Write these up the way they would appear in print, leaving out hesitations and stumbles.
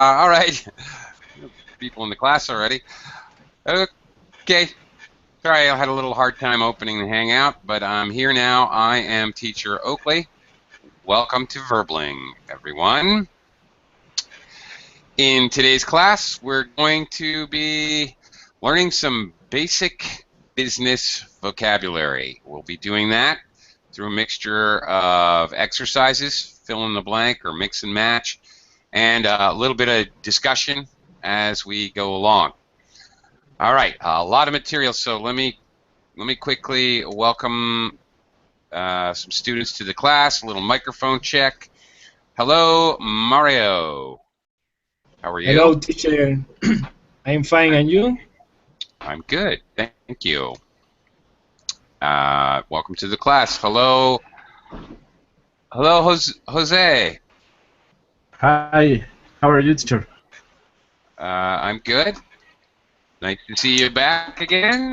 All right. People in the class already. Okay. Sorry, I had a little hard time opening the Hangout, but I'm here now. I am Teacher Oakley. Welcome to Verbling, everyone. In today's class, we're going to be learning some basic business vocabulary. We'll be doing that through a mixture of exercises, fill in the blank or mix and match, and a little bit of discussion as we go along. All right, a lot of material, so let me quickly welcome some students to the class. A little microphone check. Hello, Mario. How are you? Hello, teacher. I'm fine, and you? I'm good, thank you. Welcome to the class. Hello, Jose. Hi, how are you, teacher? I'm good. Nice to see you back again.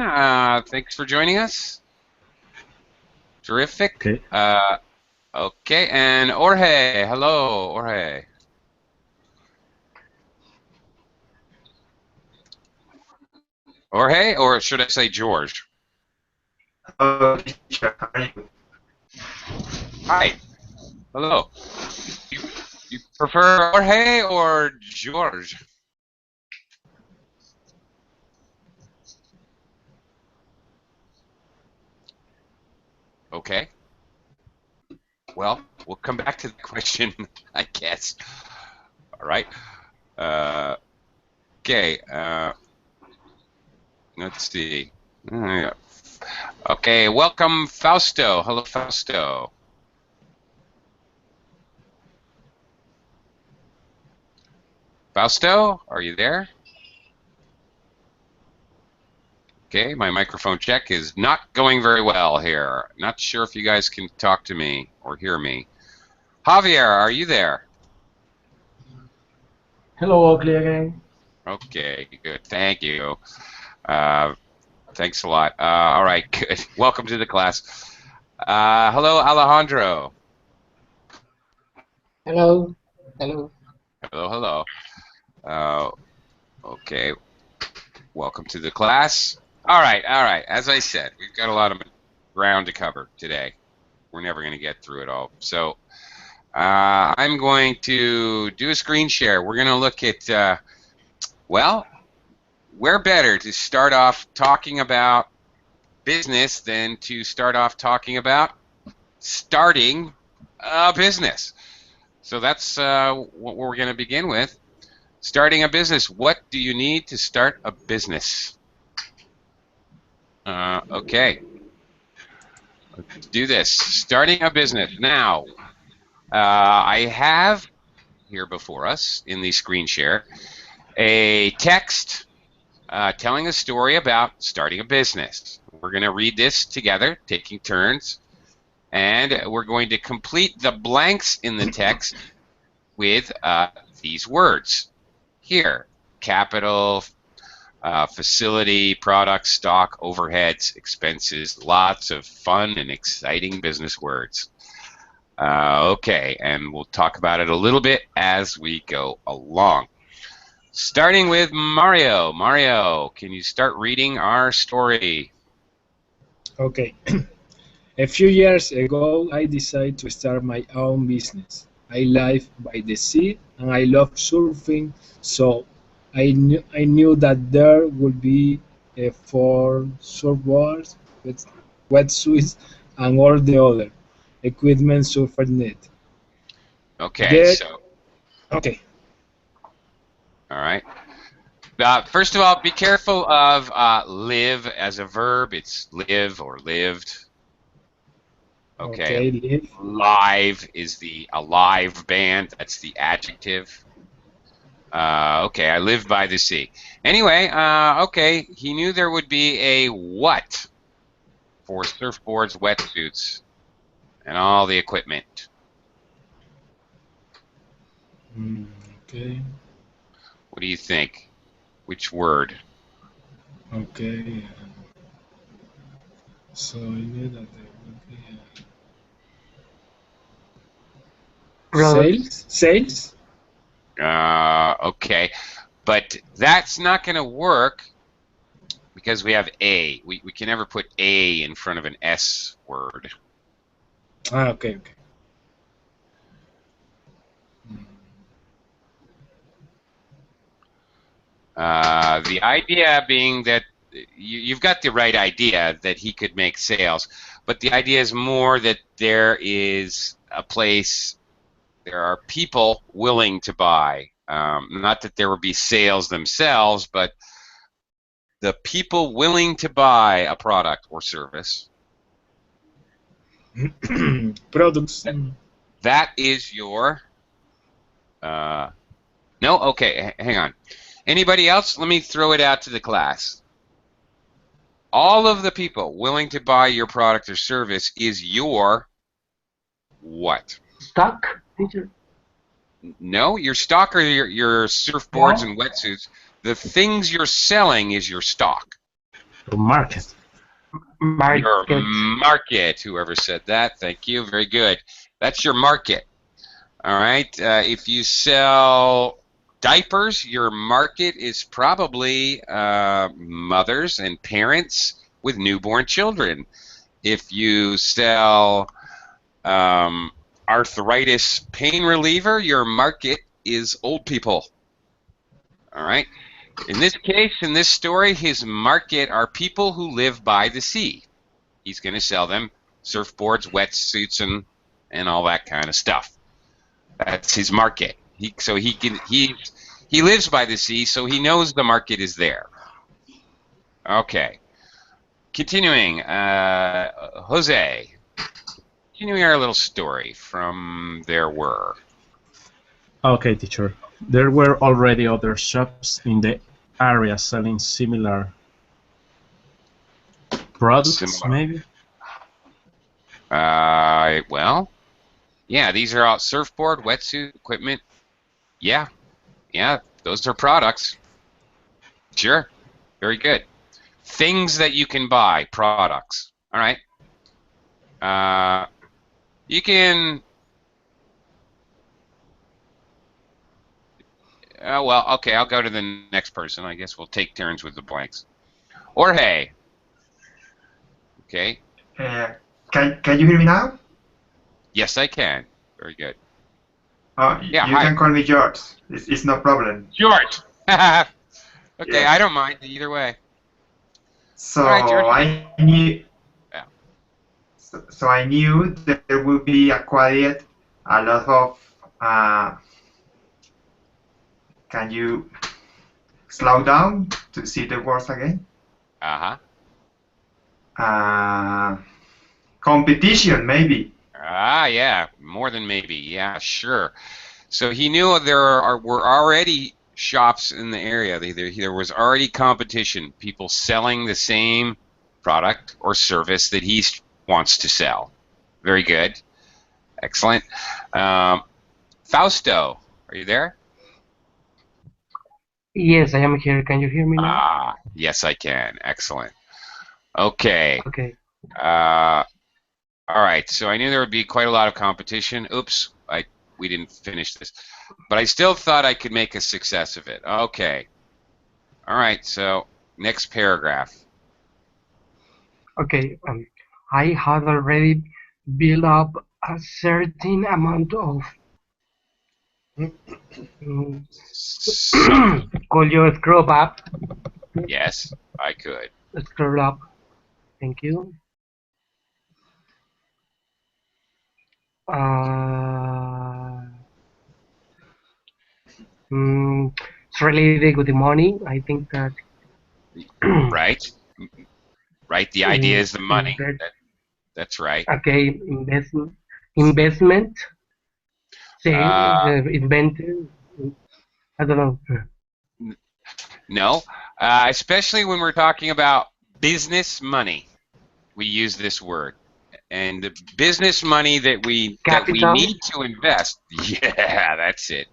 Thanks for joining us. Terrific. Okay. Okay, and Jorge. Hello, Jorge. Jorge, or should I say George? Hello, teacher. How are you? Hi. Hello. You prefer Jorge or George? Okay. Well, we'll come back to the question, I guess. All right. Okay. Let's see. Okay. Welcome, Fausto. Hello, Fausto. Fausto, are you there? Okay, my microphone check is not going very well here. Not sure if you guys can talk to me or hear me. Javier, are you there? Hello, Oakley again. Okay, good. Thank you. Thanks a lot. All right, good. Welcome to the class. Hello, Alejandro. Hello. Hello. Hello. Okay, welcome to the class. All right. As I said, we've got a lot of ground to cover today. We're never going to get through it all. So I'm going to do a screen share. We're going to look at, well, where better to start off talking about business than to start off talking about starting a business. So that's what we're going to begin with. Starting a business. What do you need to start a business? Okay. Let's do this. Starting a business. Now, I have here before us in the screen share a text telling a story about starting a business. We're going to read this together, taking turns, and we're going to complete the blanks in the text with these words here: capital, facility, product, stock, overheads, expenses, lots of fun and exciting business words. Okay, and we'll talk about it a little bit as we go along. Starting with Mario. Mario, can you start reading our story? Okay. A few years ago, I decided to start my own business. I live by the sea and I love surfing, so I knew that there would be for surfboards, wetsuits, and all the other equipment surfers need. Okay, Get so, okay. all right. First of all, be careful of live as a verb. It's live or lived. Okay, Okay, live. live is a live band. That's the adjective. Okay, I live by the sea. Anyway, okay, he knew there would be a what for surfboards, wetsuits, and all the equipment. Okay. What do you think? Which word? Okay. So I knew that there would be Products. sales. Sales. Okay, but that's not going to work because we have A. We can never put A in front of an S word. Okay. The idea being that you've got the right idea that he could make sales, but the idea is more that there is a place, there are people willing to buy. Not that there will be sales themselves, but the people willing to buy a product or service. Products. That is your... no? Okay, hang on. Anybody else? Let me throw it out to the class. All of the people willing to buy your product or service is your what? Stock, teacher. No, your stock are your surfboards and wetsuits. The things you're selling is your stock. The market. Your market. Whoever said that, thank you. Very good. That's your market. All right. If you sell diapers, your market is probably mothers and parents with newborn children. If you sell arthritis pain reliever, your market is old people. All right. In this case, in this story, his market are people who live by the sea. He's going to sell them surfboards, wetsuits, and all that kind of stuff. That's his market. He lives by the sea, so he knows the market is there. Okay. Continuing, Jose. Continuing our little story from There Were. Okay, teacher. There were already other shops in the area selling similar products, maybe? Well, yeah, these are all surfboard, wetsuit, equipment. Yeah, those are products. Sure, very good. Things that you can buy, products. All right. You can... well, okay, I'll go to the next person. I guess we'll take turns with the blanks. Jorge. Okay. Can you hear me now? Yes, I can. Very good. Yeah, you can call me George. It's no problem. George. Okay, Yeah. I don't mind either way. So All right, George. I knew. Yeah. So I knew that there would be acquired a lot of. Can you slow down to see the words again? Competition, maybe. Yeah, more than maybe. Yeah, sure. So he knew there were already shops in the area. There was already competition, people selling the same product or service that he wants to sell. Very good. Excellent. Fausto, are you there? Yes, I am here. Can you hear me now? Yes, I can. Excellent. Okay. Okay. All right. So I knew there would be quite a lot of competition. Oops, we didn't finish this, but I still thought I could make a success of it. Okay. All right. So next paragraph. Okay. I had already built up a certain amount of. Could you scroll up? Yes, I could. Scroll up. Thank you. It's related with the money. I think that. Right. Right. The idea is the money. That's right. Okay. Investment. Say invented. I don't know. No, especially when we're talking about business money, we use this word, and the business money that we need to invest. Yeah, that's it.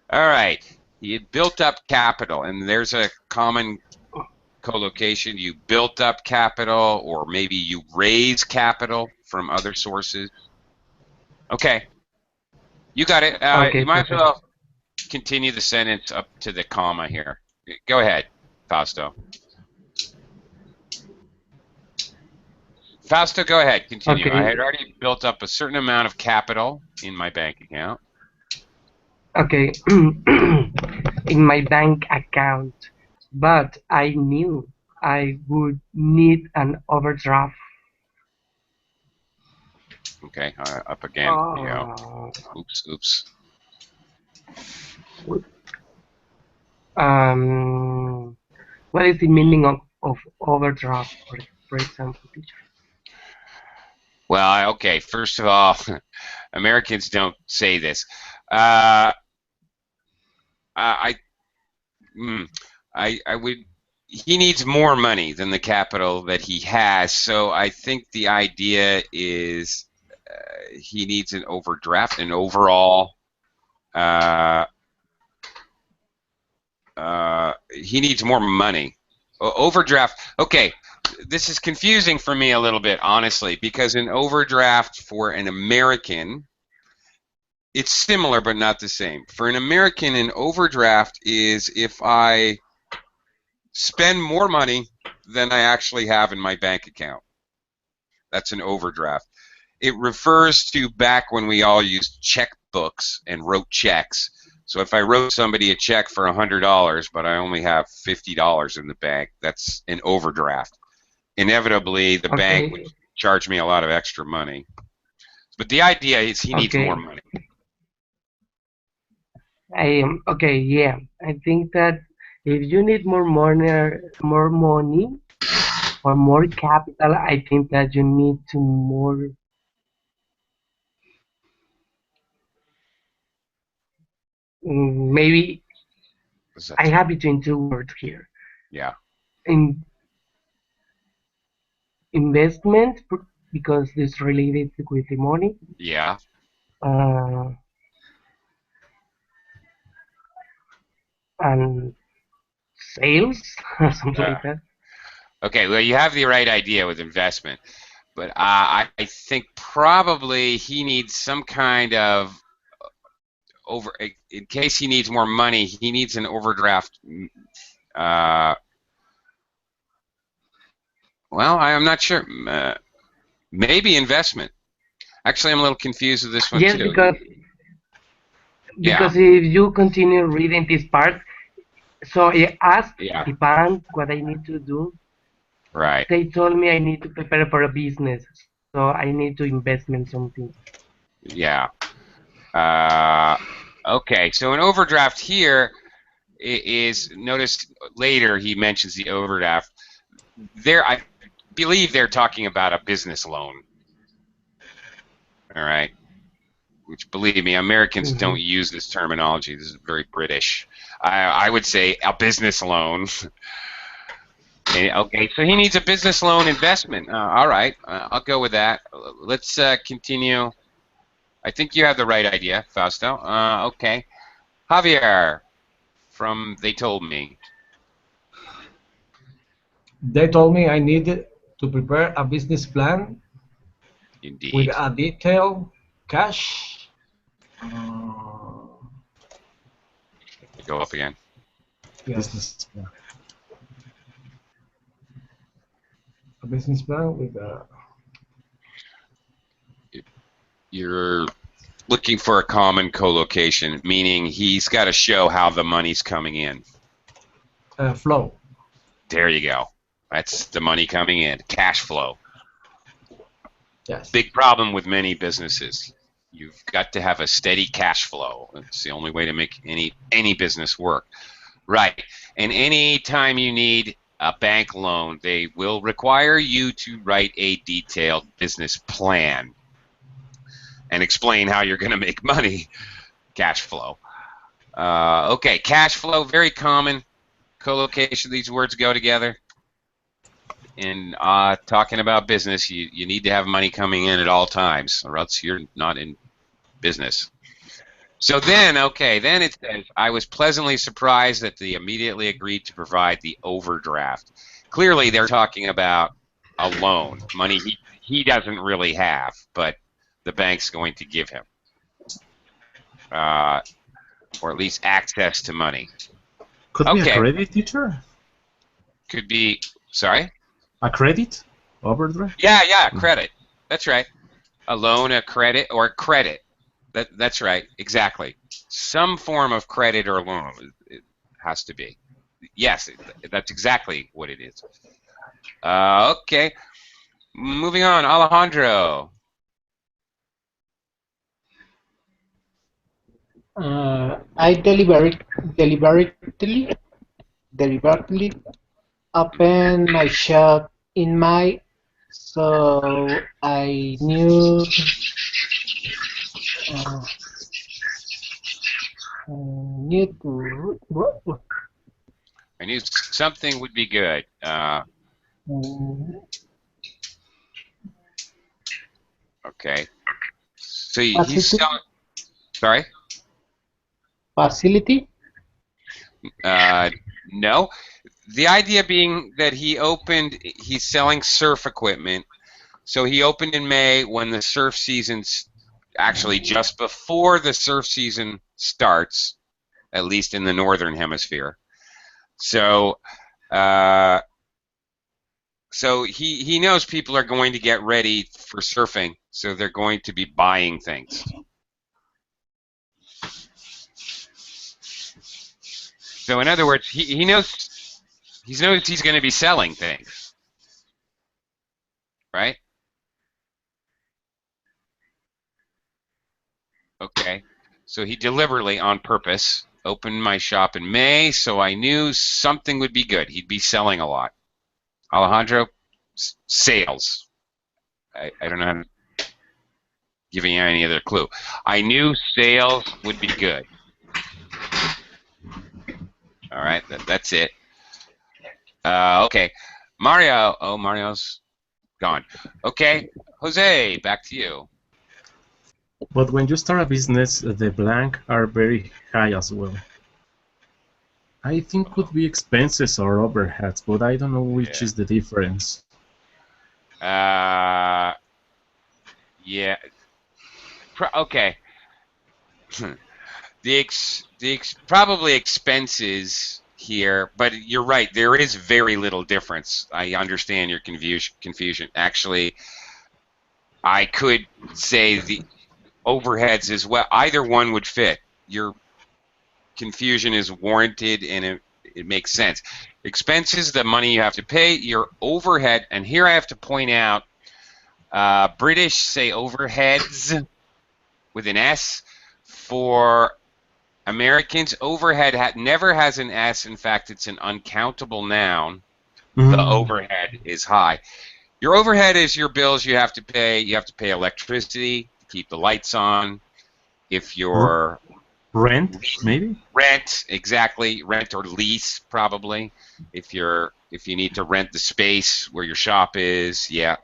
All right, you built up capital, and there's a common collocation. You built up capital, or maybe you raise capital from other sources. Okay, you got it. Okay, you might as well just continue the sentence up to the comma here. Go ahead, Fausto. Fausto, go ahead. Continue. Okay. I had already built up a certain amount of capital in my bank account. Okay. In my bank account, but I knew I would need an overdraft. Okay, up again. Yeah. Oops. What is the meaning of overdraft, for example, teacher? Well, okay. First of all, Americans don't say this. I would. He needs more money than the capital that he has. So I think the idea is he needs an overdraft, an overall. He needs more money. Overdraft. Okay, this is confusing for me a little bit, honestly, because an overdraft for an American, it's similar but not the same. For an American, an overdraft is if I spend more money than I actually have in my bank account. That's an overdraft. It refers to back when we all used checkbooks and wrote checks. So if I wrote somebody a check for $100, but I only have $50 in the bank, that's an overdraft. Inevitably, the bank would charge me a lot of extra money. But the idea is he needs more money. Okay, yeah. I think that if you need more money or more capital, I think that you need to more. Maybe I have between two words here. Yeah. Investment, because it's related with the money. Yeah. And sales, something like that. Okay, well, you have the right idea with investment, but I think probably he needs some kind of in case he needs more money, he needs an overdraft. Well, I'm not sure. Maybe investment. Actually, I'm a little confused with this one yes, too. Because if you continue reading this part, so I asked the bank what I need to do. Right. They told me I need to prepare for a business, so I need to invest in something. Yeah. Okay, so an overdraft here is, notice later he mentions the overdraft. There, I believe they're talking about a business loan. All right. Which, believe me, Americans don't use this terminology. This is very British. I would say a business loan. Okay, so he needs a business loan investment. All right, I'll go with that. Let's continue. I think you have the right idea, Fausto. Okay. Javier, from They Told Me. They told me I needed to prepare a business plan. Indeed. With a detailed cash. Go up again. Business plan. A business plan with a... You're looking for a common co-location, meaning he's got to show how the money's coming in. Flow. There you go. That's the money coming in. Cash flow. Yes. Big problem with many businesses. You've got to have a steady cash flow. It's the only way to make any business work. Right. And any time you need a bank loan, they will require you to write a detailed business plan and explain how you're going to make money. Cash flow. Okay, cash flow, very common. Co-location, these words go together. In talking about business, you need to have money coming in at all times, or else you're not in business. So then, okay, then it says, I was pleasantly surprised that they immediately agreed to provide the overdraft. Clearly, they're talking about a loan, money he doesn't really have, but the bank's going to give him. or at least access to money. Could be Okay. a credit, teacher? Could be, sorry? A credit? Overdraft? Yeah, credit. That's right. A loan, a credit, or credit. That's right, exactly. Some form of credit or loan it has to be. Yes, that's exactly what it is. Okay, moving on, Alejandro. I deliberately opened my shop in May, so I uh, knew to I knew something would be good. Okay. So he's selling. Sorry. facility. No. The idea being that he's selling surf equipment. So he opened in May when the surf season's actually just before the surf season starts, at least in the northern hemisphere. So, so he knows people are going to get ready for surfing, so they're going to be buying things. So in other words, he knows he's going to be selling things, right? Okay, so he deliberately, on purpose, opened my shop in May, so I knew something would be good. He'd be selling a lot. Alejandro, sales. I don't know how to give you any other clue. I knew sales would be good. All right, that's it. Okay, Mario. Oh, Mario's gone. Okay, Jose, back to you. But when you start a business, the blank are very high as well. I think could be expenses or overheads, but I don't know which is the difference. Yeah. Okay. Probably expenses here, but you're right. There is very little difference. I understand your confusion. Actually, I could say the overheads as well. Either one would fit. Your confusion is warranted, and it makes sense. Expenses, the money you have to pay. Your overhead, and here I have to point out, British say overheads with an S. For Americans, overhead never has an S. In fact, it's an uncountable noun. Mm-hmm. The overhead is high. Your overhead is your bills you have to pay. You have to pay electricity to keep the lights on. If you're rent, maybe? Rent, exactly. Rent or lease, probably. If you need to rent the space where your shop is, yeah,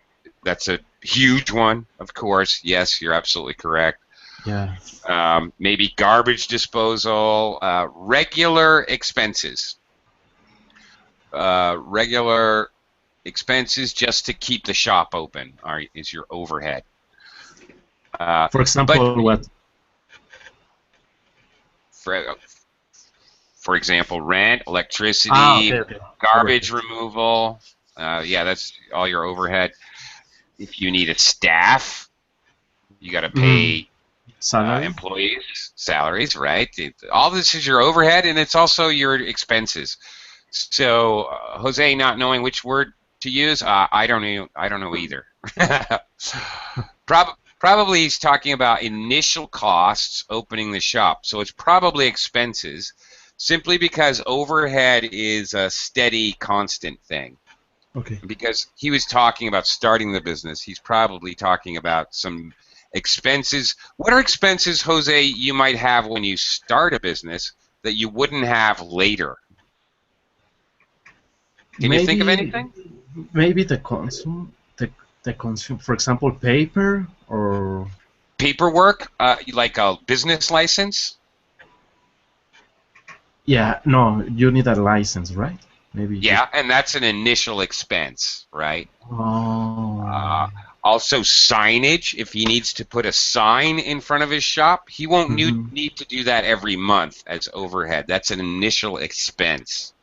that's a huge one, of course. Yes, you're absolutely correct. Yeah. Maybe garbage disposal, regular expenses. Regular expenses just to keep the shop open is your overhead. For example, what? For example, rent, electricity, okay. garbage removal. Yeah, that's all your overhead. If you need a staff, you got to pay employees salaries, right? All this is your overhead, and it's also your expenses. So, Jose, not knowing which word to use, I don't know either. Probably he's talking about initial costs opening the shop. So it's probably expenses, simply because overhead is a steady, constant thing. Okay. Because he was talking about starting the business, he's probably talking about some expenses. What are expenses, Jose, you might have when you start a business that you wouldn't have later? Can you think of anything? Maybe the consume, for example, paper or paperwork, like a business license. Yeah, no, you need a license, right? Maybe. Yeah, and that's an initial expense, right? Oh. Also signage. If he needs to put a sign in front of his shop, he won't need to do that every month as overhead. That's an initial expense.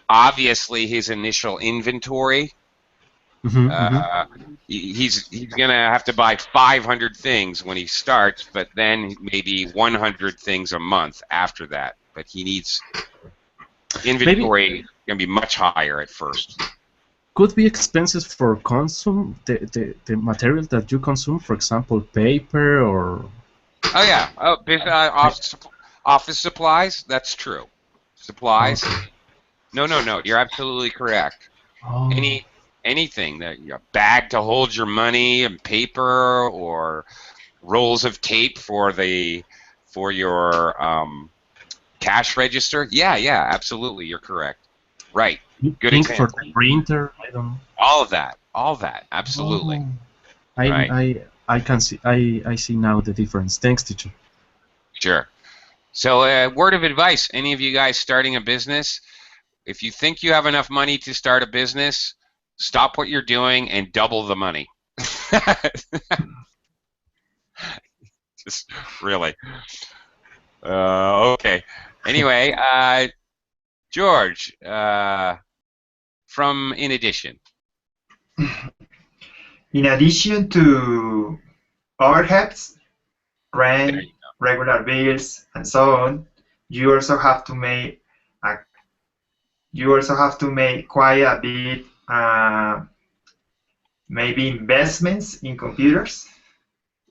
Obviously, his initial inventory, he's gonna have to buy 500 things when he starts, but then maybe 100 things a month after that. But he needs inventory gonna be much higher at first. Could be expenses for consume the material that you consume, for example, paper or. Oh yeah, office supplies. That's true. Supplies. Okay. No. You're absolutely correct. Oh. Anything that a bag to hold your money and paper or rolls of tape for your cash register. Yeah, absolutely. You're correct. Right. Good Ink example. for the printer. I don't know. All of that. Absolutely. Oh. Right. I can see. I see now the difference. Thanks, teacher. Sure. So, word of advice: any of you guys starting a business, if you think you have enough money to start a business, stop what you're doing and double the money. Just really. Okay. Anyway, George, from In Addition. In addition to overheads, rent, regular bills, and so on, you also have to make quite a bit, maybe investments in computers.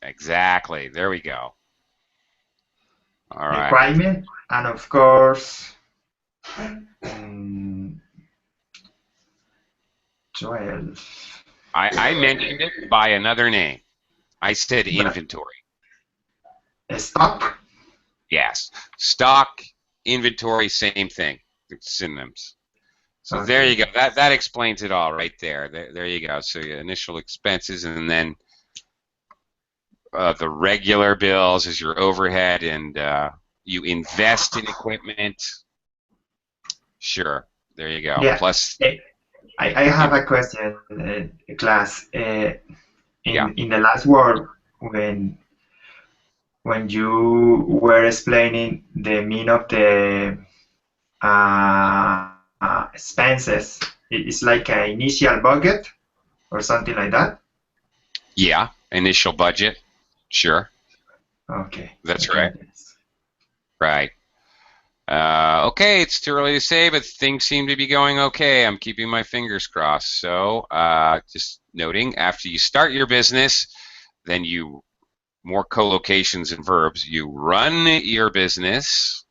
Exactly. There we go. All right. Equipment, and of course, 12. I mentioned it by another name. I said inventory. Stock. Yes. Stock, inventory, same thing. It's synonyms. So Okay. there you go. That explains it all right there. There you go. So your initial expenses, and then the regular bills is your overhead, and you invest in equipment. Sure. There you go. Yeah. Plus, I have a question, class. In the last word, when you were explaining the meaning of the expenses, it's like an initial budget or something like that? yeah, initial budget. Sure. Okay. That's okay. right. Okay, it's too early to say, but things seem to be going okay. I'm keeping my fingers crossed. So, just noting, after you start your business, then more co-locations and verbs. You run your business,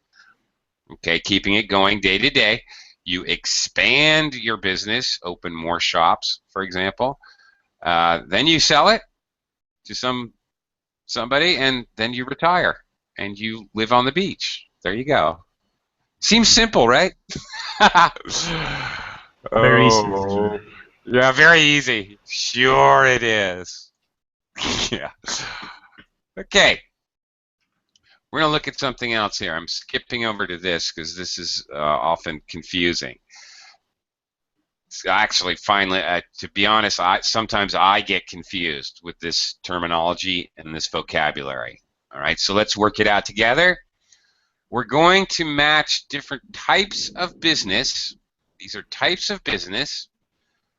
okay, keeping it going day to day. You expand your business, open more shops, for example. Then you sell it to somebody, and then you retire, and you live on the beach. There you go. Seems simple, right? Very easy. Yeah, very easy. Sure it is. Yeah. Okay. We're going to look at something else here. I'm skipping over to this because this is often confusing. Actually, finally, to be honest, sometimes I get confused with this terminology and this vocabulary. All right, so let's work it out together. We're going to match different types of business. These are types of business: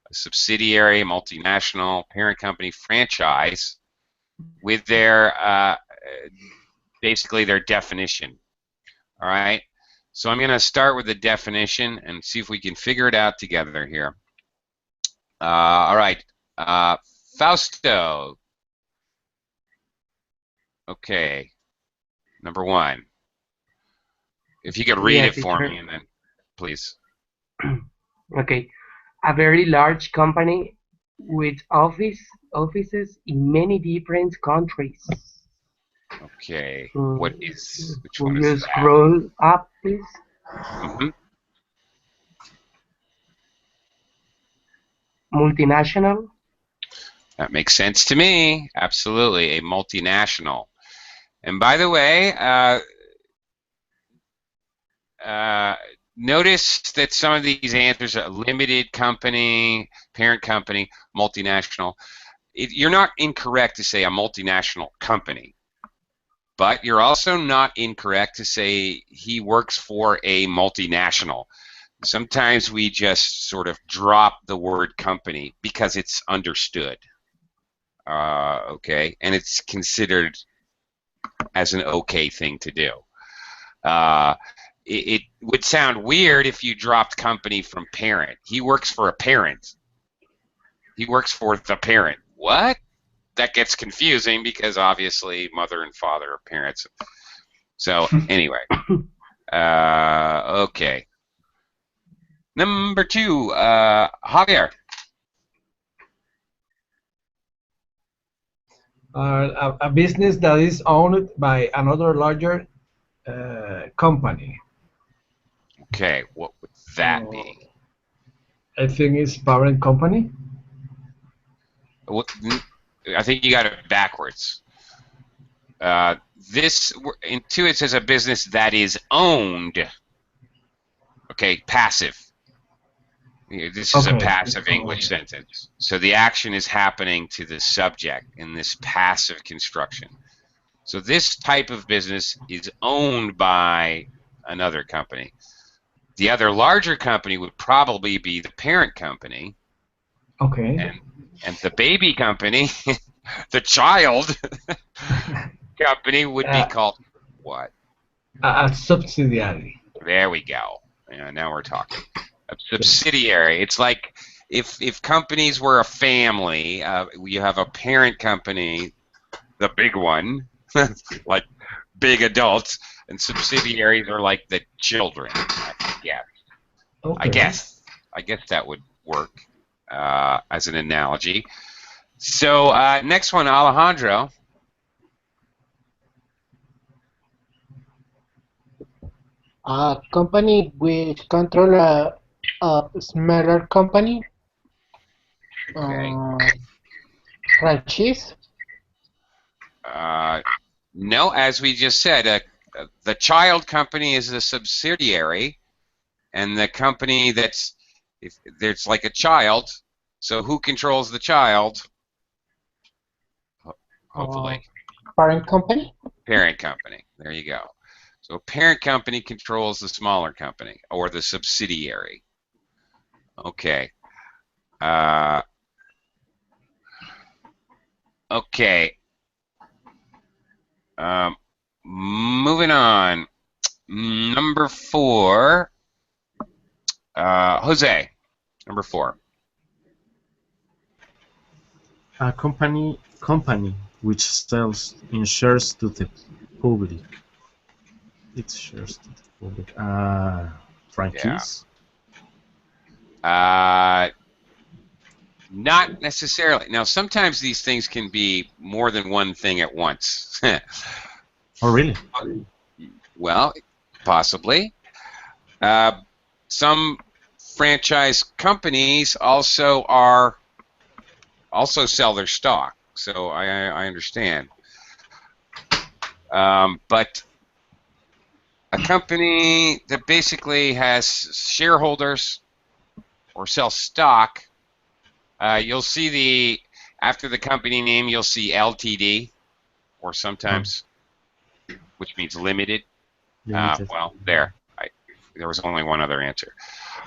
a subsidiary, multinational, parent company, franchise, with their basically their definition. All right. So I'm going to start with the definition and see if we can figure it out together here. All right. Fausto. Okay. Number one. If you could read it for me, and then, please. Okay. A very large company with offices in many different countries. Okay. Which Will one is you that? scroll up, please? Multinational. That makes sense to me. Absolutely. A multinational. And by the way, notice that some of these answers are limited company, parent company, multinational. You're not incorrect to say a multinational company, but you're also not incorrect to say he works for a multinational. Sometimes we just sort of drop the word company because it's understood, okay, and it's considered as an okay thing to do. It would sound weird if you dropped company from parent. He works for a parent. He works for the parent. What? That gets confusing because obviously mother and father are parents. So anyway, okay. Number 2, Javier. A business that is owned by another larger company. Okay, what would that be? I think it's parent company. I think you got it backwards. This Intuit says a business that is owned. Okay, passive. This is a passive English sentence. So the action is happening to the subject in this passive construction. So this type of business is owned by another company. The other larger company would probably be the parent company. Okay. And the baby company, the child company would be called what? A subsidiary. There we go. Yeah, now we're talking. A subsidiary. It's like if companies were a family, you have a parent company, the big one, like big adults, and subsidiaries are like the children. Yeah. Okay. I guess that would work as an analogy. So next one, Alejandro. A company which control a smaller company. Okay. Franchise. No, as we just said, the child company is a subsidiary, and the company that's there's like a child. So who controls the child? Hopefully. Parent company. Parent company. There you go. So parent company controls the smaller company or the subsidiary. Okay. Okay. Moving on. Number 4. Jose. Number 4. A company which sells shares to the public. It shares to the public. Franchise? Yeah. Not necessarily. Now, sometimes these things can be more than one thing at once. Oh, really? Well, possibly. Some franchise companies also sell their stock, so I understand. But a company that basically has shareholders or sells stock, you'll see after the company name, you'll see LTD, or sometimes, which means limited. Well, there was only one other answer.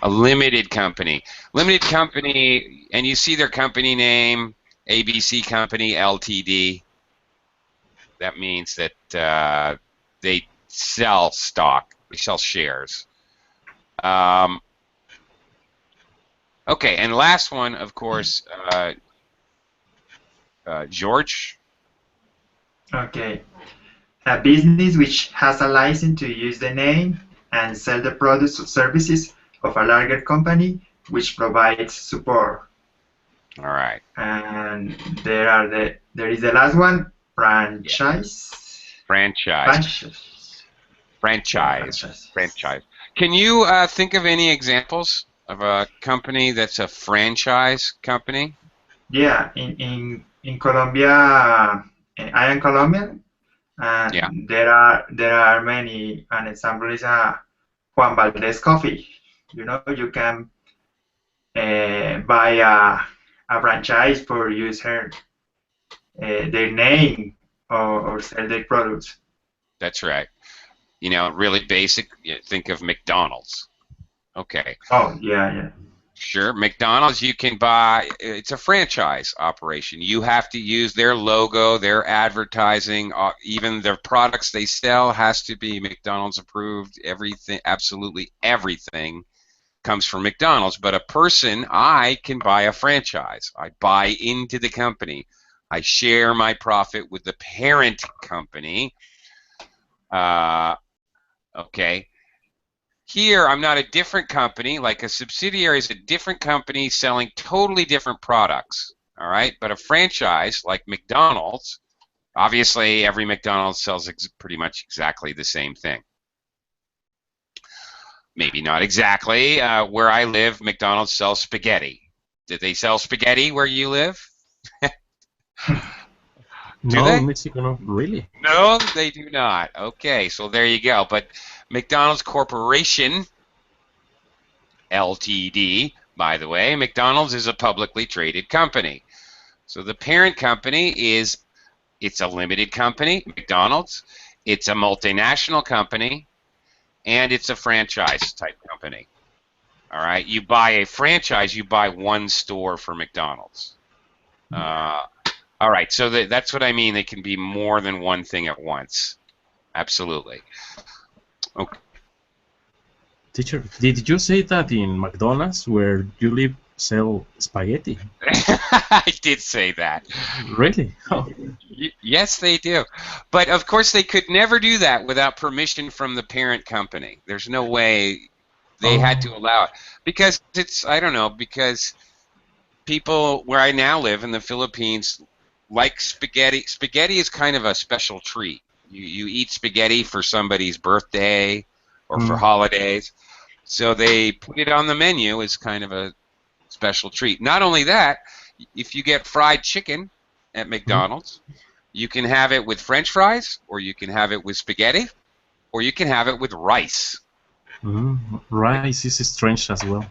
A limited company. Limited company, and you see their company name, ABC Company, LTD. That means that they sell stock. They sell shares. Okay, and last one, of course, George. Okay. A business which has a license to use the name and sell the products or services of a larger company which provides support. All right. And there is the last one, franchise. Franchise. Can you think of any examples of a company that's a franchise company? Yeah, in Colombia, I am Colombian, and there are many. An example is a Juan Valdez Coffee. You know, you can buy a franchise for use their name or sell their products. That's right. You know, really basic. Think of McDonald's. Okay. Oh, yeah. Sure. McDonald's, you can buy. It's a franchise operation. You have to use their logo, their advertising, even the products they sell has to be McDonald's approved. Everything, absolutely everything comes from McDonald's. But a person, I can buy a franchise. I buy into the company. I share my profit with the parent company. Okay. Here, I'm not a different company. Like a subsidiary is a different company selling totally different products. All right. But a franchise like McDonald's, obviously, every McDonald's sells pretty much exactly the same thing. Maybe not exactly. Where I live, McDonald's sells spaghetti. Did they sell spaghetti where you live? No, Mexico, no, really? No, they do not. Okay, so there you go. But McDonald's Corporation, Ltd., by the way, McDonald's is a publicly traded company. So the parent company it's a limited company, McDonald's. It's a multinational company, and it's a franchise type company. All right, you buy a franchise, you buy one store for McDonald's. All right, so that's what I mean. They can be more than one thing at once. Absolutely. Okay. Teacher, did you say that in McDonald's, where you live, sell spaghetti? I did say that. Really? Oh. Yes, they do. But, of course, they could never do that without permission from the parent company. There's no way they had to allow it. Because it's, I don't know, because people where I now live in the Philippines like spaghetti. Spaghetti is kind of a special treat. You eat spaghetti for somebody's birthday or for holidays. So they put it on the menu as kind of a special treat. Not only that, if you get fried chicken at McDonald's, you can have it with French fries, or you can have it with spaghetti, or you can have it with rice. Rice is strange as well.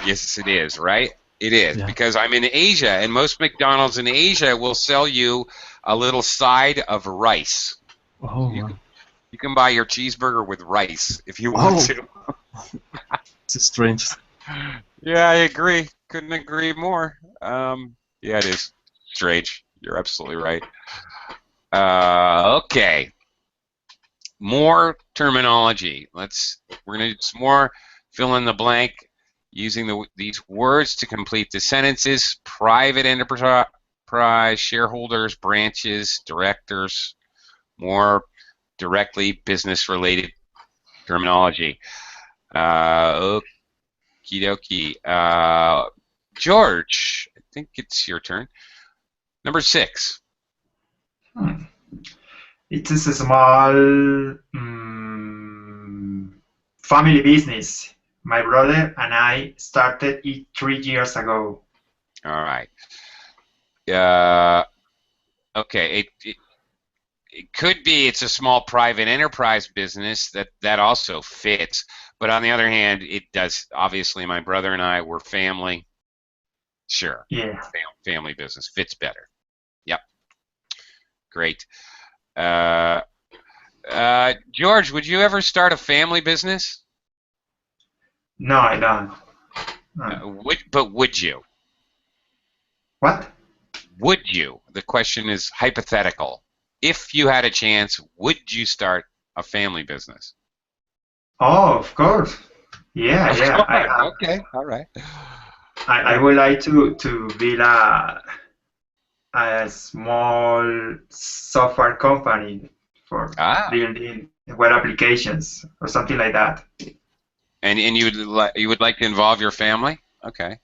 Yes, it is, right? It is, because I'm in Asia, and most McDonald's in Asia will sell you a little side of rice. Oh, you can buy your cheeseburger with rice if you want to. It's strange. Yeah, I agree. Couldn't agree more. Yeah, it is strange. You're absolutely right. Okay. More terminology. We're gonna do some more fill in the blank using these words to complete the sentences. Private enterprise, shareholders, branches, directors. More directly business-related terminology. Okie dokie. George, I think it's your turn. Number 6. It is a small family business. My brother and I started it 3 years ago. All right. Okay. It could be it's a small private enterprise business that also fits. But on the other hand, it does. Obviously, my brother and I were family. Sure. Yeah. Family business fits better. Yep. Great. George, would you ever start a family business? No, I don't. No. Would you? What? Would you? The question is hypothetical. If you had a chance, would you start a family business? Oh, of course. Yeah. Okay. All right. I would like to build a small software company for building web applications or something like that. And you would like to involve your family? Okay.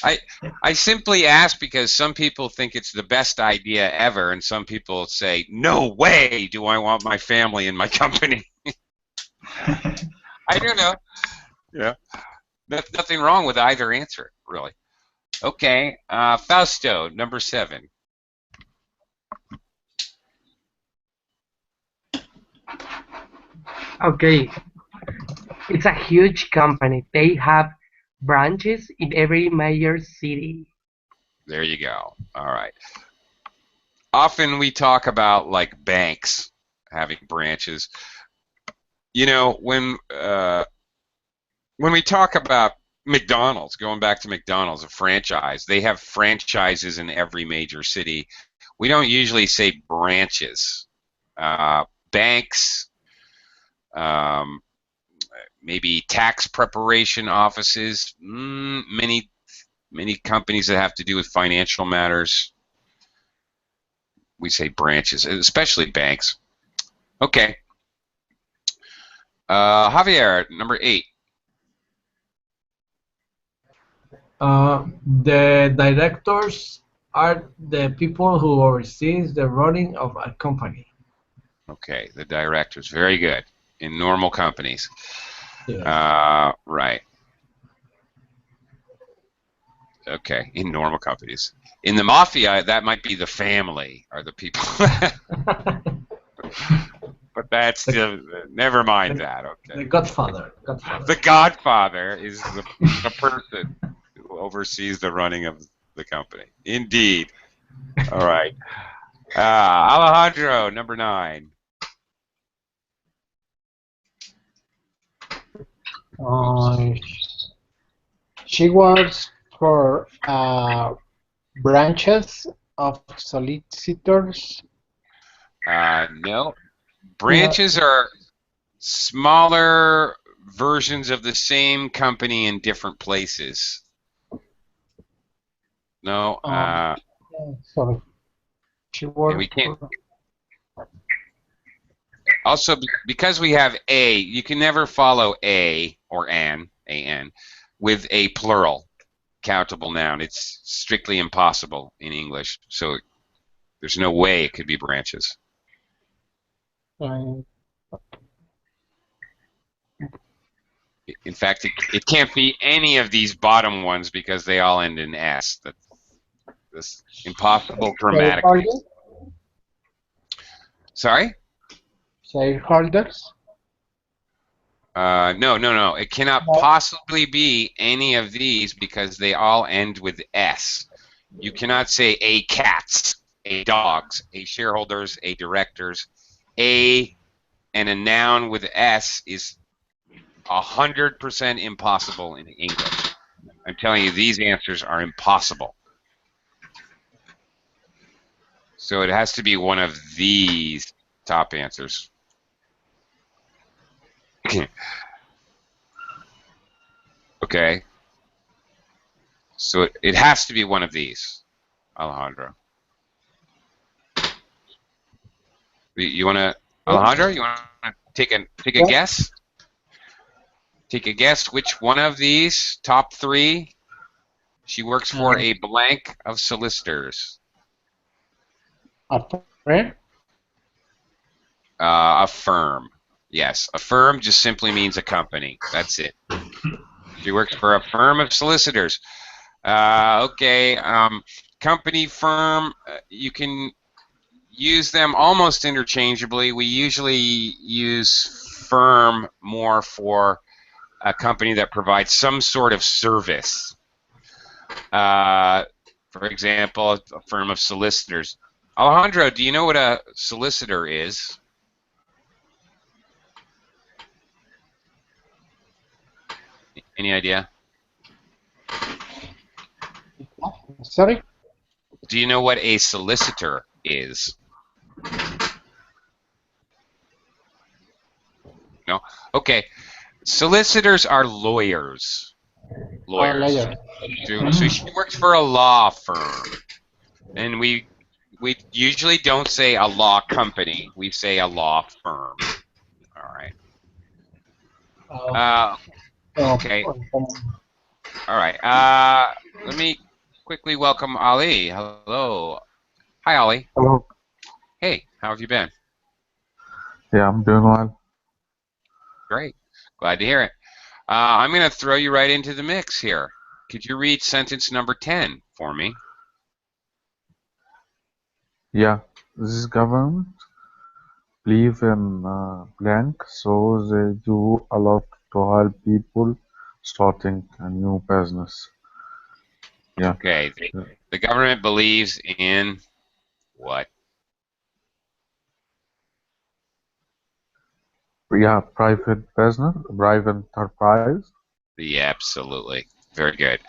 I simply ask because some people think it's the best idea ever, and some people say, "No way do I want my family in my company." I don't know. Yeah. Nothing wrong with either answer, really. Okay, Fausto, number 7. Okay, It's a huge company. They have branches in every major city. There you go. All right. Often we talk about like banks having branches. You know, when we talk about McDonald's, going back to McDonald's, a franchise, they have franchises in every major city. We don't usually say branches. Banks, um, maybe tax preparation offices, many companies that have to do with financial matters. We say branches, especially banks. Okay. Javier, number 8. The directors are the people who oversees the running of a company. Okay, the directors. Very good. In normal companies. Yeah. Right. Okay, in normal companies. In the mafia, that might be the family or the people. But that's never mind that. Okay. The Godfather. The Godfather is the person who oversees the running of the company. Indeed. All right. Alejandro, number 9. She works for branches of solicitors. No. Branches are smaller versions of the same company in different places. No. Sorry. She works. We can't. Also, because we have a, you can never follow a or an with a plural countable noun. It's strictly impossible in English. So there's no way it could be branches. In fact, it can't be any of these bottom ones because they all end in S. That's impossible grammatically. Sorry? Shareholders? No. It cannot possibly be any of these because they all end with S. You cannot say a cats, a dogs, a shareholders, a directors. A and a noun with S is 100% impossible in English. I'm telling you, these answers are impossible. So it has to be one of these top answers. Okay. So it has to be one of these, Alejandro. You want to, Alejandro? You want to take a guess? Take a guess which one of these top 3 she works for a blank of solicitors. A firm? A firm. Yes, a firm just simply means a company. That's it. She works for a firm of solicitors. Okay, company, firm, you can use them almost interchangeably. We usually use firm more for a company that provides some sort of service. For example, a firm of solicitors. Alejandro, do you know what a solicitor is? Any idea? Sorry? Do you know what a solicitor is? No? Okay. Solicitors are lawyers. Lawyers. So she works for a law firm. And we usually don't say a law company. We say a law firm. All right. Okay. All right. Let me quickly welcome Ali. Hello. Hi, Ali. Hello. Hey, how have you been? Yeah, I'm doing well. Great. Glad to hear it. I'm going to throw you right into the mix here. Could you read sentence number 10 for me? Yeah. This government live in blank, so they do a lot to help people starting a new business. Yeah. Okay. The government believes in what? Yeah, private business, private enterprise. Yeah, absolutely. Very good.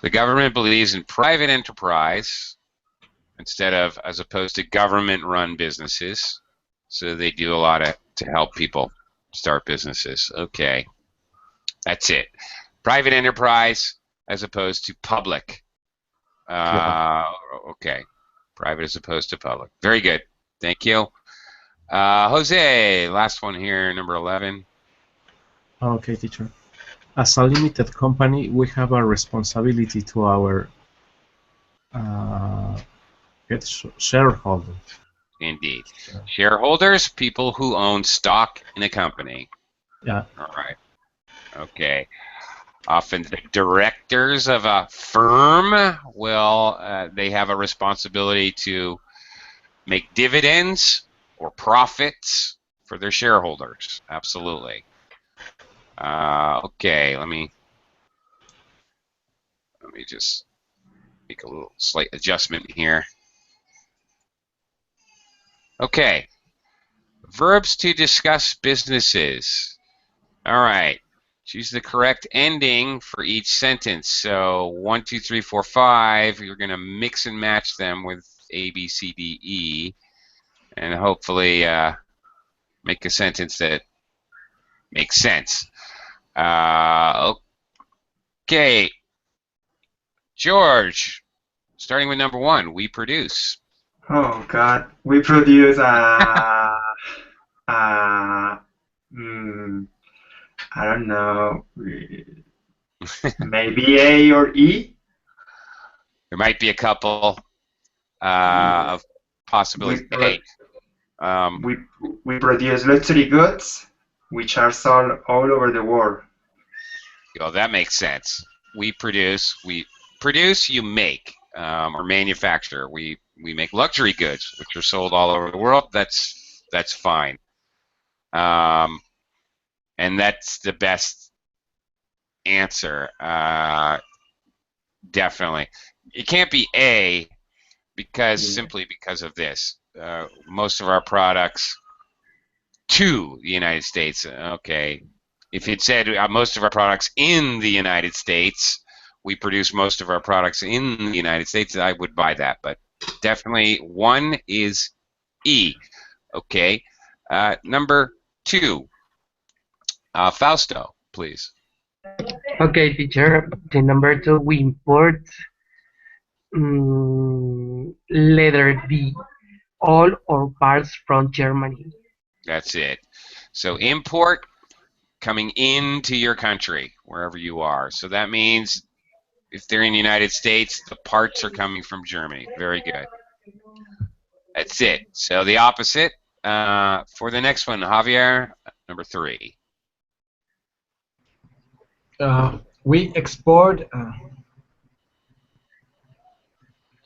The government believes in private enterprise as opposed to government-run businesses. So they do a lot to help people start businesses. Okay. That's it. Private enterprise as opposed to public. Okay. Private as opposed to public. Very good. Thank you. Jose, last one here, number 11. Okay, teacher. As a limited company, we have a responsibility to our shareholders. Indeed. Shareholders, people who own stock in a company. Yeah. All right. Okay. Often the directors of a firm they have a responsibility to make dividends or profits for their shareholders. Absolutely. Okay, let me just make a little slight adjustment here. Okay. Verbs to discuss businesses. All right. Choose the correct ending for each sentence. So 1, 2, 3, 4, 5. You're going to mix and match them with A, B, C, D, E, and hopefully make a sentence that makes sense. Okay. George, starting with number 1, we produce. Oh God, we produce I don't know, maybe A or E? There might be a couple of possibilities. We produce luxury goods, which are sold all over the world. Oh, that makes sense. We produce, you make, or manufacture. We make luxury goods, which are sold all over the world. That's fine. And that's the best answer. Definitely. It can't be A simply because of this. Most of our products to the United States. Okay. If it said most of our products in the United States, we produce most of our products in the United States, I would buy that. But definitely 1 is E. Okay. Number 2. Fausto, please. Okay, teacher. The number 2, we import letter B, all or parts from Germany. That's it. So import, coming into your country, wherever you are. So that means if they're in the United States, the parts are coming from Germany. Very good. That's it. So the opposite for the next one, Javier, number 3. We export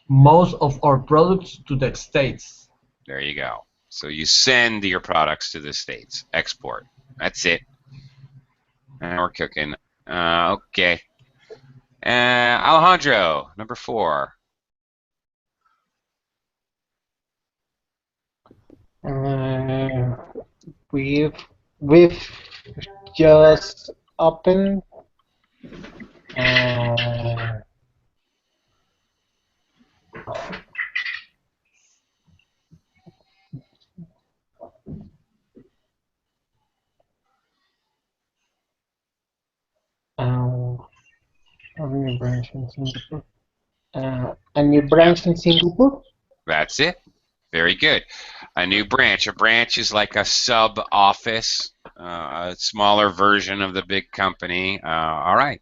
most of our products to the States. There you go. So you send your products to the States. Export. That's it. And we're cooking. Okay. Alejandro, number 4. We've just opened a new branch in Singapore. A new branch in Singapore? That's it. Very good. A new branch. A branch is like a sub-office, a smaller version of the big company. All right.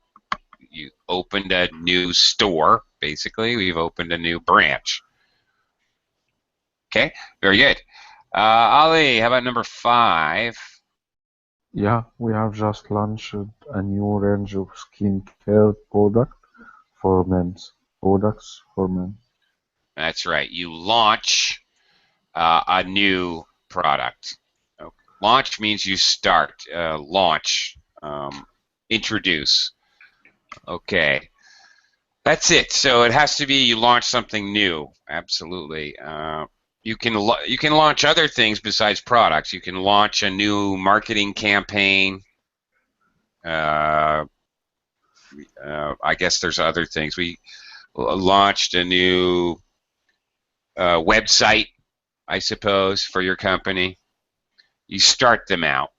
You opened a new store, basically. We've opened a new branch. Okay, very good. Ali, how about number 5? Yeah, we have just launched a new range of skincare products for men. That's right. You launch a new product. Okay. Launch means you start, launch, introduce. Okay. That's it. So it has to be you launch something new. Absolutely. You can launch other things besides products. You can launch a new marketing campaign. I guess there's other things. We launched a new website, I suppose, for your company. You start them out.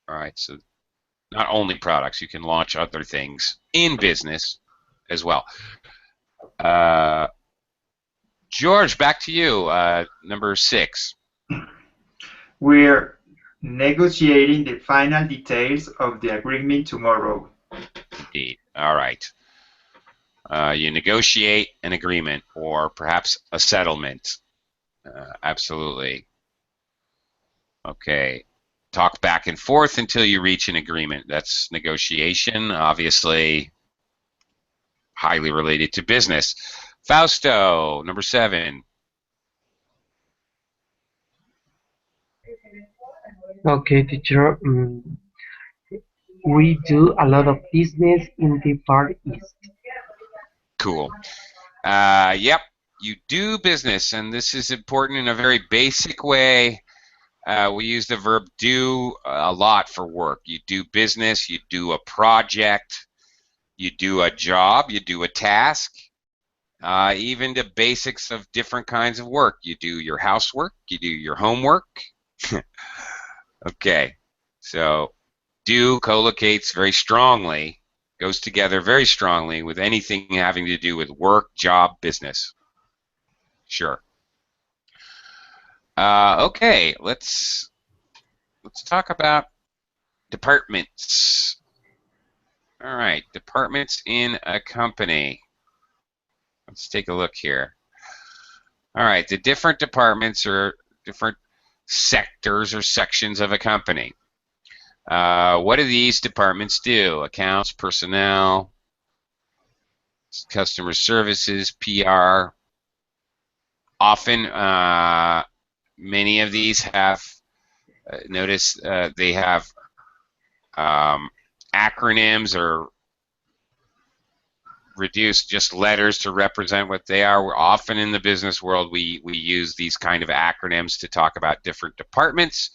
All right. So not only products, you can launch other things in business as well. George, back to you. Number 6. We're negotiating the final details of the agreement tomorrow. Indeed. All right. You negotiate an agreement or perhaps a settlement. Absolutely. Okay. Talk back and forth until you reach an agreement. That's negotiation, obviously highly related to business. Fausto, number 7. Okay, teacher. We do a lot of business in the Far East. Cool. Yep, you do business, and this is important in a very basic way. We use the verb do a lot for work. You do business, you do a project, you do a job, you do a task, even the basics of different kinds of work. You do your housework, you do your homework. Okay, so do collocates very strongly, goes together very strongly with anything having to do with work, job, business. Sure. Okay, let's talk about departments. All right, departments in a company. Let's take a look here. All right, the different departments are different sectors or sections of a company. What do these departments do? Accounts, personnel, customer services, PR. Often, many of these have, notice they have acronyms or reduced just letters to represent what they are. We're often in the business world, we use these kind of acronyms to talk about different departments.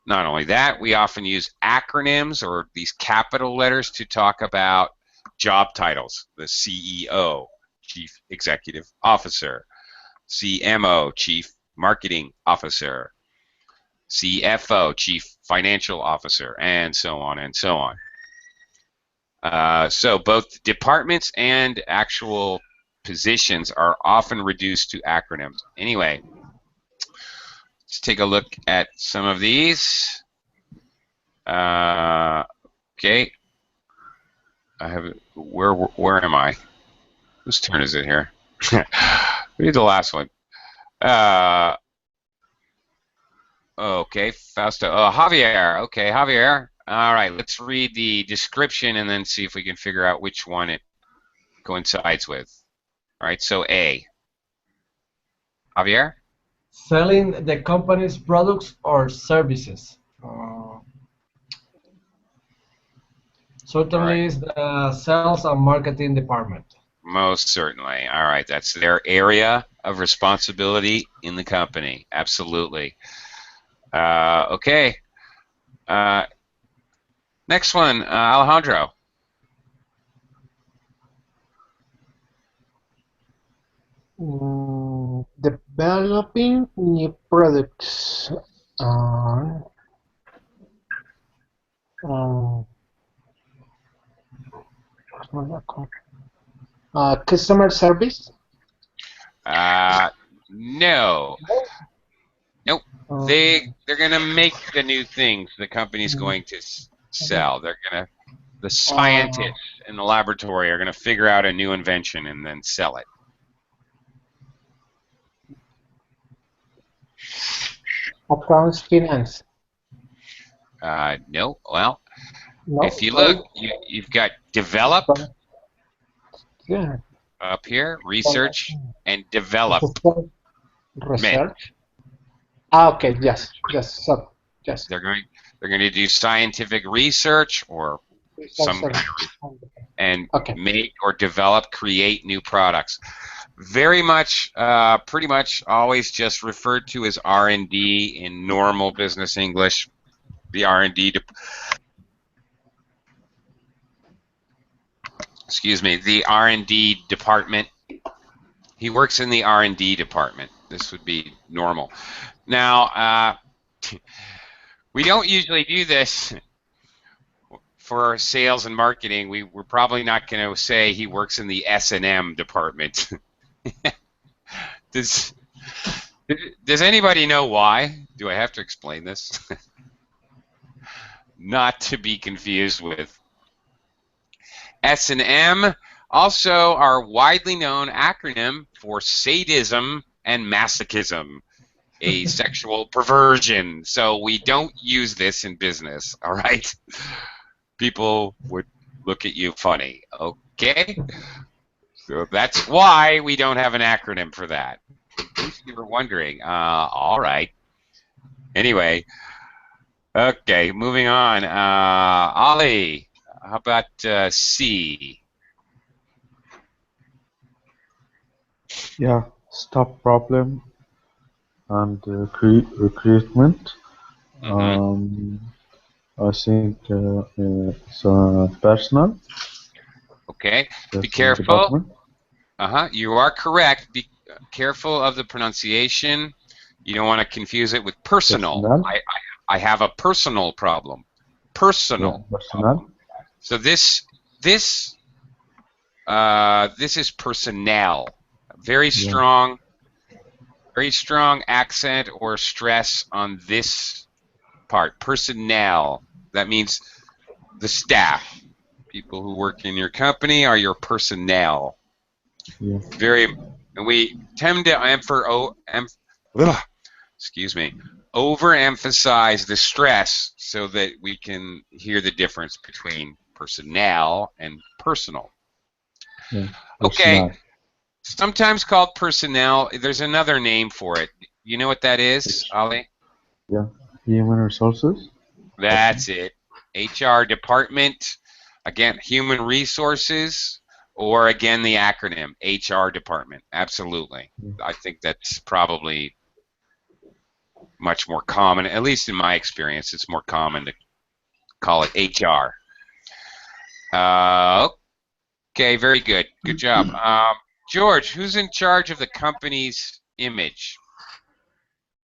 Not only that, we often use acronyms or these capital letters to talk about job titles. The CEO, Chief Executive Officer. CMO, Chief Marketing Officer. CFO, Chief Financial Officer, and so on and so on. So both departments and actual positions are often reduced to acronyms. Anyway, let's take a look at some of these. Okay. I have where am I? Whose turn is it here? Read the last one. Okay, Fausto. Oh, Javier. Okay, Javier. All right, let's read the description and then see if we can figure out which one it coincides with. All right, so A. Javier? Selling the company's products or services. Certainly is the sales and marketing department. Most certainly. All right, that's their area of responsibility in the company. Absolutely. Okay. Next one, Alejandro. Developing new products. Customer service? No. Nope. They're gonna make the new things the company's going to sell. The scientists in the laboratory are gonna figure out a new invention and then sell it. Accounts, finance? No. Well, No. if you look, you've got develop Yeah. up here, research and develop. Research. Ah, okay. Yes. Yes. So, yes. They're going to do scientific research or Research some kind service. of and Okay. make or develop, create new products. Very much, pretty much, always just referred to as R&D in normal business English. The R&D, excuse me, the R&D department. He works in the R&D department. This would be normal. Now, we don't usually do this for sales and marketing. We're probably not going to say he works in the S&M department. Does anybody know why? Do I have to explain this? Not to be confused with S&M, also our widely known acronym for sadism and masochism, a sexual perversion. So we don't use this in business, all right? People would look at you funny, okay? So that's why we don't have an acronym for that. In case you were wondering, all right. Anyway, okay, moving on. Ali, how about C? Yeah, stop problem and recruitment. I think it's personal. Okay, be Personal careful. department. You are correct. Be careful of the pronunciation. You don't want to confuse it with personal. Personnel. I have a personal problem. Personal. Yeah, personnel. So this is personnel. Very strong accent or stress on this part. Personnel. That means the staff. People who work in your company are your personnel. Yeah. And we tend to overemphasize the stress so that we can hear the difference between personnel and personal. Yeah. Okay, sometimes called personnel. There's another name for it. You know what that is, Ali? Yeah, human resources. That's it. HR department. Again, human resources, or again the acronym HR department. Absolutely. I think that's probably much more common, at least in my experience. It's more common to call it HR. Okay, very good. Good job. George, who's in charge of the company's image?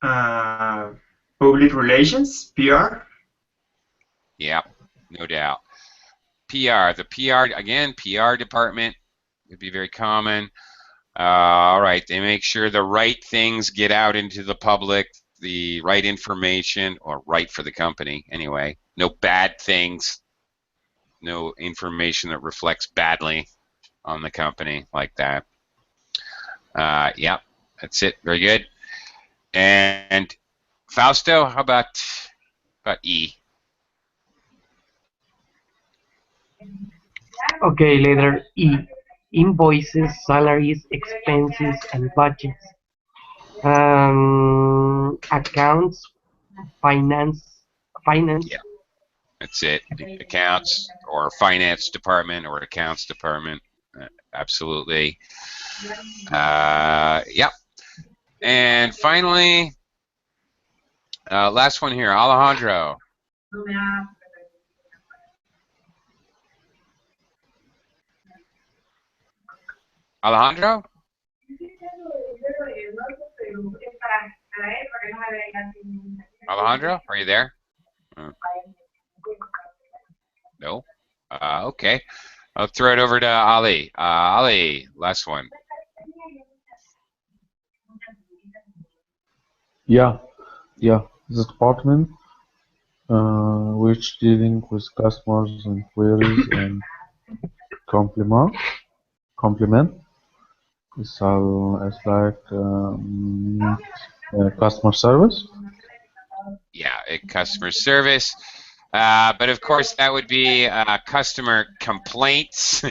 Public relations, PR. Yeah, no doubt. PR, the PR, again, PR department would be very common. All right, they make sure the right things get out into the public, the right information, or right for the company anyway. No bad things, no information that reflects badly on the company like that. Yeah, that's it. Very good. And Fausto, how about E? Okay, letter E. Invoices, salaries, expenses, and budgets. Accounts, finance. Yeah, that's it. Accounts or finance department or accounts department. Absolutely. Yeah. And finally, last one here, Alejandro. Alejandro? Alejandro, are you there? No? Okay. I'll throw it over to Ali. Ali, last one. Yeah. The department which dealing with customers and queries and compliment. It's like customer service. Yeah, customer service. But of course, that would be customer complaints.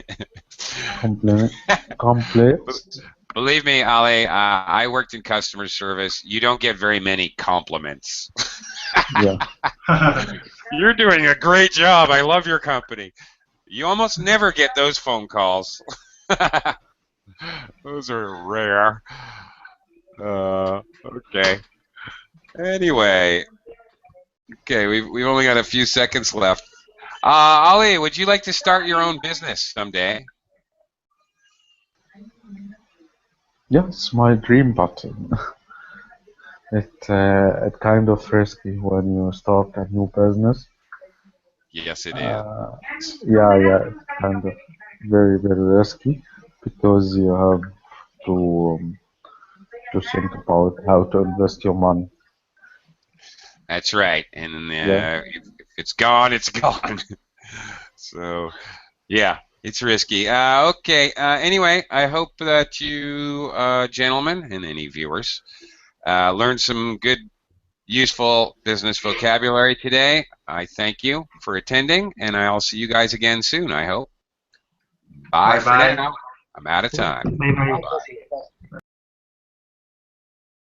Complaints. Believe me, Ali, I worked in customer service. You don't get very many compliments. Yeah. You're doing a great job. I love your company. You almost never get those phone calls. Those are rare. Okay. Anyway, okay, we've only got a few seconds left. Ali, would you like to start your own business someday? Yeah, it's my dream, but it kind of risky when you start a new business. Yes, it is. Yeah, it's kind of very, very risky because you have to think about how to invest your money. That's right. And Yeah. if it's gone, it's gone. So, yeah, it's risky. Okay. Anyway, I hope that you, gentlemen, and any viewers, learned some good, useful business vocabulary today. I thank you for attending, and I'll see you guys again soon, I hope. Bye for Bye-bye. now. I'm out of time. Bye bye. Bye.